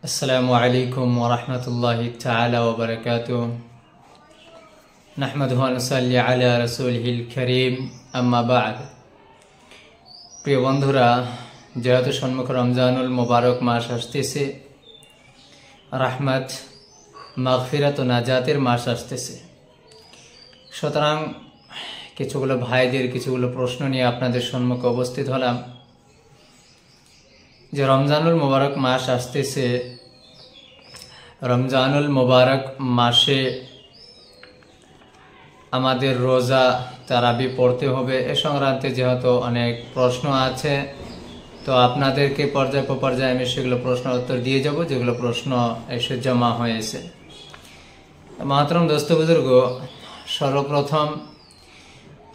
अस्सलामु अलैकुम वरहमतुल्लाहि ताला वबरकातुहू नहमदुहु व नुसल्ली अला रसूलिहिल करीम अम्मा बाद। प्रिय बंधुरा, जेहेतु सम्मुख रमजानुल मुबारक मास आसतेছে, रहमत मागफिरात ও নাজাতের মাস আসতেছে। সুতরাং কিছুগুলো ভাইদের কিছুগুলো প্রশ্ন নিয়ে আপনাদের সম্মুখে উপস্থিত হলাম যে রমজানুল মুবারক মাস আসতেছে। রমজানুল মুবারক মাসে আমাদের রোজা তারাবি পড়তে হবে, এ সংক্রান্তে যেহেতু অনেক প্রশ্ন আছে, তো আপনাদেরকে পর্যায় পর্যায়ে আমি সেগুলো প্রশ্ন উত্তর দিয়ে যাব যেগুলো প্রশ্ন এসে জমা হয়েছে। মাহতরম দোস্ত বুজুর্গ, সর্বপ্রথম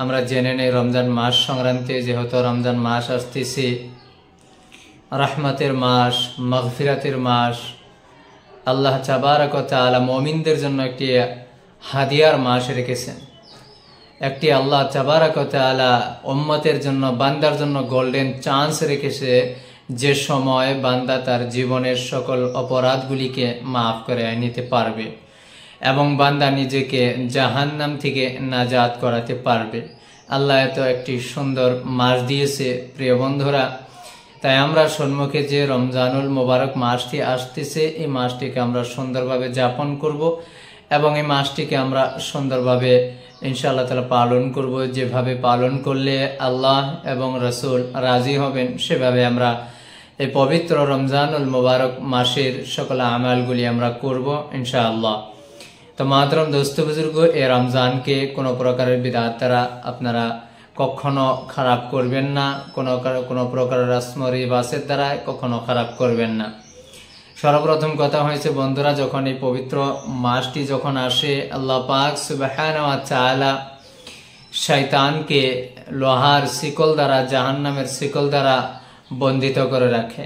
আমরা জেনে নেই রমজান মাস সংক্রান্তে। যেহেতু রমজান মাস আসতেছে, রহমতের মাস, মাগফিরাতের মাস, আল্লাহ তাবারক ওয়া তাআলা মুমিনদের জন্য একটি হাদিয়ার মাস রেখেছেন। একটি আল্লাহ তাবারক ওয়া তাআলা উম্মতের জন্য, বান্দার জন্য গোল্ডেন চান্স রেখেছে, যে সময় বান্দা তার জীবনের সকল অপরাধগুলিকে মাফ করে নিতে পারবে এবং বান্দা নিজেকে জাহান্নাম থেকে নাজাত করাতে পারবে। আল্লাহ এত একটি সুন্দর মাস দিয়েছে প্রিয় বন্ধুরা। তাই আমরা সম্মুখে যে রমজানুল মুবারক মাসটি আসতেছে, এই মাসটিকে আমরা সুন্দরভাবে যাপন করব এবং এই মাসটিকে আমরা সুন্দরভাবে ইনশাআল্লাহ তাআলা পালন করব। যেভাবে পালন করলে আল্লাহ এবং রাসূল রাজি হবেন, সেভাবে আমরা এই পবিত্র রমজানুল মুবারক মাসের সকল আমালগুলি আমরা করব ইনশাআল্লাহ। তো মাতরম দোস্ত বুজুর্গ, এই রমজানকে কোনো প্রকারের বিদআত দ্বারা আপনারা কখনো খারাপ করবেন না, কোনো প্রকারের রসম রিবাসের দ্বারা কখনো খারাপ করবেন না। সর্বপ্রথম কথা হয়েছে বন্ধুরা, যখন এই পবিত্র মাসটি যখন আসে, আল্লাহ পাক সুবহানাহু ওয়া তাআলা শয়তানকে লোহার শিকল দ্বারা, জাহান্নামের শিকল দ্বারা বন্দিত করে রাখে।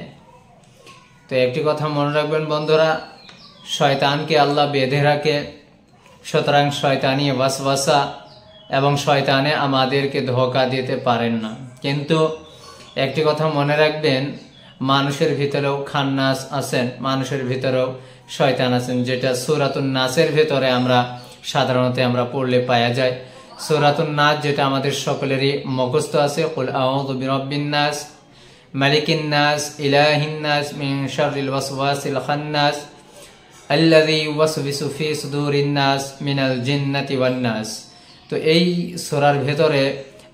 তো একটি কথা মনে রাখবেন বন্ধুরা, শয়তানকে আল্লাহ বেঁধে রাখে। সুতরাং শয়তানি ওয়াসওয়াসা এবং শয়তানে আমাদেরকে ধোঁকা দিতে পারেন না। কিন্তু একটি কথা মনে রাখবেন, মানুষের ভিতরেও খান্নাস আছেন, মানুষের ভিতরেও শয়তান আছেন, যেটা সূরাতুন নাসের ভিতরে আমরা সাধারণত আমরা পড়লে পাওয়া যায়। সূরাতুন নাস যেটা আমাদের সকলেরই মুখস্থ আছে, কুল আউযু বিরাব্বিন নাস, মালিকিন নাস, ইলাহিন নাস, মিন শাররিল ওয়াসওয়াসিল খান্নাস, আল্লাযী ইউওয়াসওয়িসু ফি সুদুরিন নাস মিনাল জিন্নাতি ওয়ান নাস। তো এই সূরার ভেতরে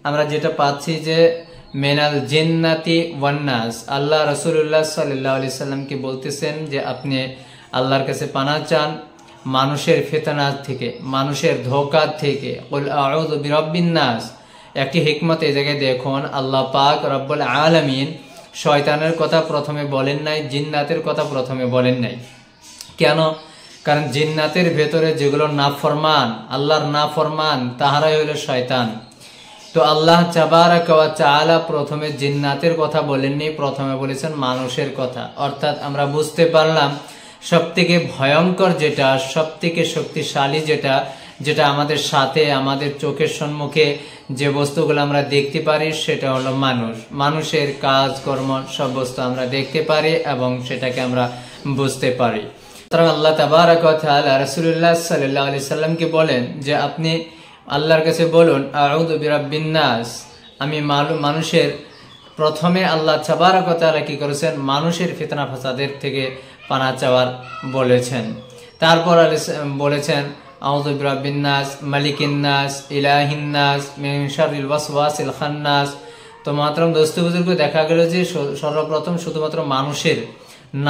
আমরা যেটা পাচ্ছি যে মিনাল জিন্নাতি ওয়ান নাস, আল্লাহ রাসূলুল্লাহ সাল্লাল্লাহু আলাইহি সাল্লামকে বলতেছেন যে আপনি আল্লাহর কাছে পানাহ চান মানুষের ফিতনা থেকে, মানুষের ধোঁকা থেকে। কুল আউযু বিরাব্বিন নাস। একটি হিকমত এই জায়গায় দেখুন, আল্লাহ পাক রব্বুল আলামিন শয়তানের কথা প্রথমে বলেন নাই, জিন্নাতের কথা প্রথমে বলেন নাই। কেন? কারণ জিন্নাতের ভেতরে যেগুলো নাফরমান, আল্লাহর নাফরমান, তাহারাই হলো শয়তান। তো আল্লাহ তাবারক ওয়া তাআলা প্রথমে জিন্নাতের কথা বলেননি, প্রথমে বলেছেন মানুষের কথা। অর্থাৎ আমরা বুঝতে পারলাম সবথেকে ভয়ঙ্কর যেটা, সবথেকে শক্তিশালী যেটা, যেটা আমাদের সাথে, আমাদের চোখের সম্মুখে যে বস্তুগুলো আমরা দেখতে পারি, সেটা হলো মানুষ। মানুষের কাজ কর্ম সব বস্তু আমরা দেখতে পারি এবং সেটাকে আমরা বুঝতে পারি। আল্লাহ তাবারক ওয়া তাআলা রাসূলুল্লাহ সাল্লাল্লাহু আলাইহি সাল্লামকে বলেন যে আপনি আল্লাহর কাছে বলুন আউযু বিরাব্বিন নাস। আমি মানুষের, প্রথমে আল্লাহ তাবারক ওয়া তাআলা কি করেছেন, মানুষের ফিতনা ফাসাদের থেকে পানাহ চাওয়ার বলেছেন। তারপর বলেছেন আউযু বিরাব্বিন নাস, মালিকিন নাস, ইলাহিন নাস, মিন শাররিল ওয়াসওয়াসিল খান্নাস। তো মাতরম দোস্ত বুজুর্গ, দেখা গেল যে সর্বপ্রথম শুধুমাত্র মানুষের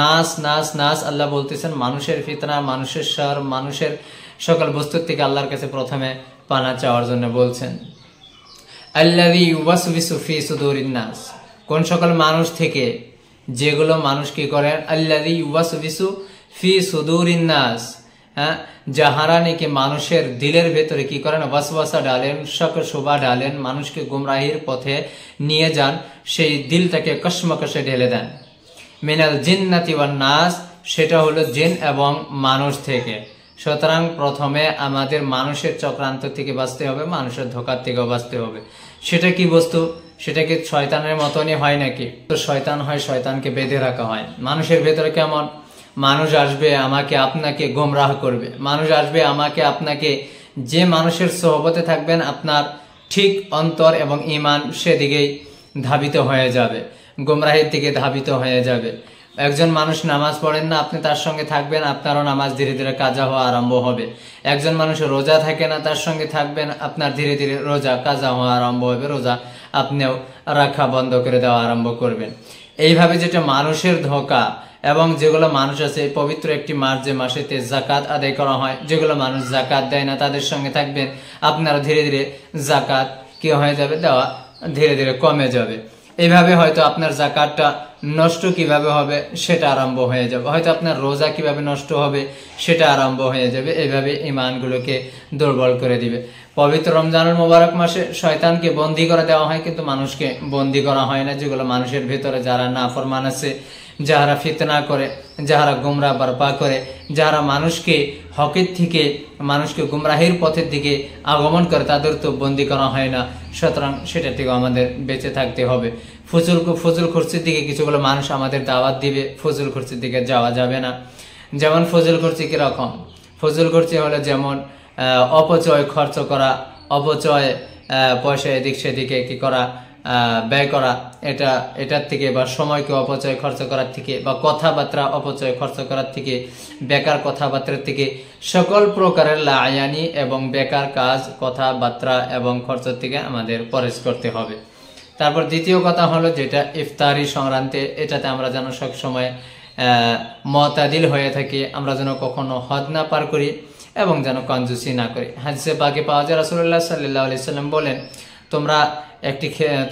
নাস নাস নাস আল্লাহ বলতেছেন, মানুষের ফিতনা, মানুষের শার, মানুষের সকল বস্তুর থেকে আল্লাহর কাছে প্রথমে পানাহ চাওয়ার জন্য বলছেন। আল্লাযী ইউওয়াসওয়িসু ফি সুদুরিন নাস, কোন সকল মানুষ থেকে, যেগুলো মানুষ কি করেন, আল্লাযী ইউওয়াসওয়িসু ফি সুদুরিন নাস, হ্যাঁ, যাহারা নাকি মানুষের দিলের ভেতরে কি করেন, ওয়াসওয়াসা ডালেন, শক শোভা ডালেন, মানুষকে গুমরাহির পথে নিয়ে যান, সেই দিলটাকে কসমকশে ঢেলে দেন। মিনাল জিন্নাতি ওয়ান নাস, সেটা হলো জিন এবং মানুষ থেকে। সুতরাং প্রথমে আমাদের মানুষের চক্রান্ত থেকে বাঁচতে হবে, মানুষের ধোঁকার থেকেও বাঁচতে হবে। সেটা কি বস্তু, সেটা কি শয়তানের মতনই হয় নাকি? তো শয়তান হয়, শয়তানকে বেঁধে রাখা হয়। মানুষের ভেতরে কেমন, মানুষ আসবে আমাকে আপনাকে গোমরাহ করবে, মানুষ আসবে আমাকে আপনাকে, যে মানুষের সোহবতে থাকবেন আপনার ঠিক অন্তর এবং ঈমান সেদিকেই ধাবিত হয়ে যাবে, গোমরাহের দিকে ধাবিত হয়ে যাবে। একজন মানুষ নামাজ পড়েন না, আপনি তার সঙ্গে থাকবেন, আপনারও নামাজ ধীরে ধীরে কাজা হওয়া আরম্ভ হবে। একজন মানুষ রোজা থাকে না, তার সঙ্গে থাকবেন, আপনার ধীরে ধীরে রোজা কাজা হওয়া আরম্ভ হবে, রোজা আপনিও রাখা বন্ধ করে দেওয়া আরম্ভ করবেন। এইভাবে যেটা মানুষের ধোঁকা, এবং যেগুলো মানুষ আছে, পবিত্র একটি মাস যে মাসেতে জাকাত আদায় করা হয়, যেগুলো মানুষ জাকাত দেয় না তাদের সঙ্গে থাকবেন, আপনারা ধীরে ধীরে জাকাত কি হয়ে যাবে, দেওয়া ধীরে ধীরে কমে যাবে। এইভাবে হয়তো আপনার জাকাতটা নষ্ট কিভাবে হবে সেটা আরম্ভ হয়ে যাবে, হয়তো আপনার রোজা কিভাবে নষ্ট হবে সেটা আরম্ভ হয়ে যাবে। এইভাবে ঈমানগুলোকে দুর্বল করে দিবে। পবিত্র রমজানুল মোবারক মাসে শয়তানকে বন্দী করে দেওয়া হয়, কিন্তু মানুষকে বন্দী করা হয় না। যেগুলো মানুষের ভেতরে যারা নাফরমান আছে, যাহারা ফিতনা করে, যাহারা গুমরাহ বারপা করে, যাহারা মানুষকে হকের থেকে, মানুষকে গুমরাহির পথের দিকে আগমন করে, তাদের তো বন্দী করা হয় না। সুতরাং সেটা থেকে আমাদের বেঁচে থাকতে হবে। ফজল খরচের দিকে কিছুগুলো মানুষ আমাদের দাওয়াত দিবে, ফজল খরচের দিকে যাওয়া যাবে না। যেমন ফজল খরচি কিরকম? ফজল খরচি হলো যেমন অপচয় খরচ করা, অপচয় পয়সা এদিক সেদিকে কি করা, ব্যয় করা, এটার থেকে, বা সময়কে অপচয় খরচ করার থেকে, বা কথাবার্তা অপচয় খরচ করার থেকে, বেকার কথাবার্তার থেকে, সকল প্রকারের লায়ানি এবং বেকার কাজ, কথাবার্তা এবং খরচের থেকে আমাদের পরহেজ করতে হবে। তারপর দ্বিতীয় কথা হলো যেটা ইফতারি সংক্রান্তে, এটাতে আমরা যেন সবসময় মুতাদিল হয়ে থাকি, আমরা যেন কখনো হদ না পার করি এবং যেন কঞ্জুসি না করি। হাদিসে পাকে পাওয়া যায়, রাসূলুল্লাহ সাল্লাল্লাহু আলাইহি সাল্লাম বলেন,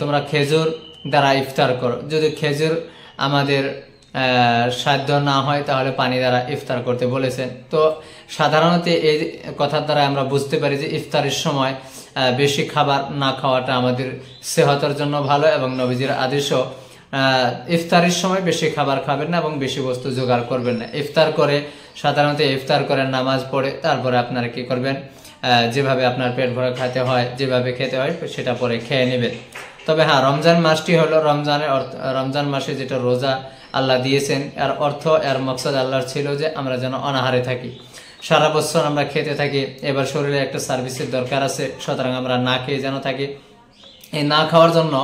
তোমরা খেজুর দ্বারা ইফতার করো। যদি খেজুর আমাদের সাধ্য না হয় তাহলে পানি দ্বারা ইফতার করতে বলেছেন। তো সাধারণত এই কথার দ্বারা আমরা বুঝতে পারি যে ইফতারের সময় বেশি খাবার না খাওয়াটা আমাদের সেহতের জন্য ভালো, এবং নবীজির আদেশও ইফতারের সময় বেশি খাবার খাবেন না এবং বেশি বস্তু জোগাড় করবেন না। ইফতার করে, সাধারণত ইফতার করে নামাজ পড়ে তারপরে আপনারা কি করবেন, যেভাবে আপনার পেট ভরে খেতে হয়, যেভাবে খেতে হয় সেটা পরে খেয়ে নেবেন। তবে হ্যাঁ, রমজান মাসটি হলো রমজান মাসে যেটা রোজা আল্লাহ দিয়েছেন, এর অর্থ, এর মকসদ আল্লাহর ছিল যে আমরা যেন অনাহারে থাকি। সারা বছর আমরা খেতে থাকি, এবার শরীরে একটা সার্ভিসের দরকার আছে, সুতরাং আমরা না খেয়ে যেন থাকি। এই না খাওয়ার জন্য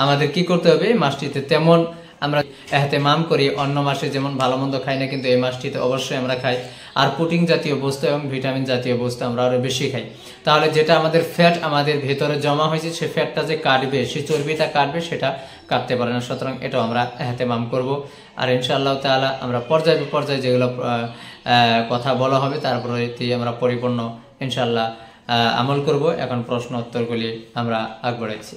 আমাদের কি করতে হবে, এই মাসটিতে তেমন আমরা এহতেমাম করি। অন্য মাসে যেমন ভালো মন্দ খাই না, কিন্তু এই মাসটিতে অবশ্যই আমরা খাই। আর প্রোটিন জাতীয় বস্তু এবং ভিটামিন জাতীয় বস্তু আমরা আরো বেশি খাই। তাহলে যেটা আমাদের ফ্যাট আমাদের ভেতরে জমা হয়েছে, সে ফ্যাটটা যে কাটবে, সে চর্বিটা কাটবে, সেটা কাটতে পারে না। সুতরাং এটাও আমরা এহতেমাম করব। আর ইনশাআল্লাহ তাআলা আমরা পর্যায়ে যেগুলো কথা বলা হবে তারপরে আমরা পরিপূর্ণ ইনশাআল্লাহ আমল করব। এখন প্রশ্ন উত্তরগুলি আমরা আগ বাড়াচ্ছি।